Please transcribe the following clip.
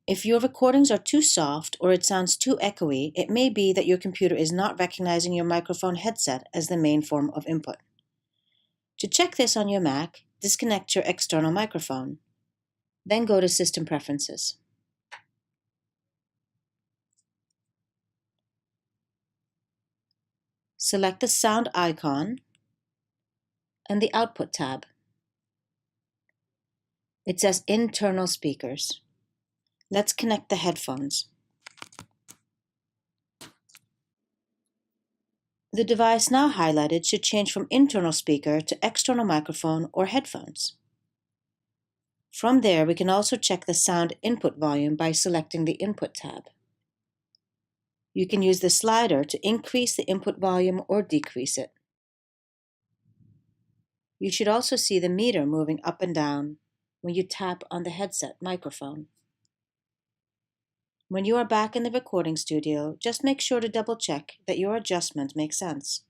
If your recordings are too soft or it sounds too echoey, it may be that your computer is not recognizing your microphone headset as the main form of input. To check this on your Mac, disconnect your external microphone. Then go to System Preferences. Select the sound icon and the Output tab. It says Internal Speakers. Let's connect the headphones. The device now highlighted should change from internal speaker to external microphone or headphones. From there, we can also check the sound input volume by selecting the Input tab. You can use the slider to increase the input volume or decrease it. You should also see the meter moving up and down when you tap on the headset microphone. When you are back in the recording studio, just make sure to double-check that your adjustment makes sense.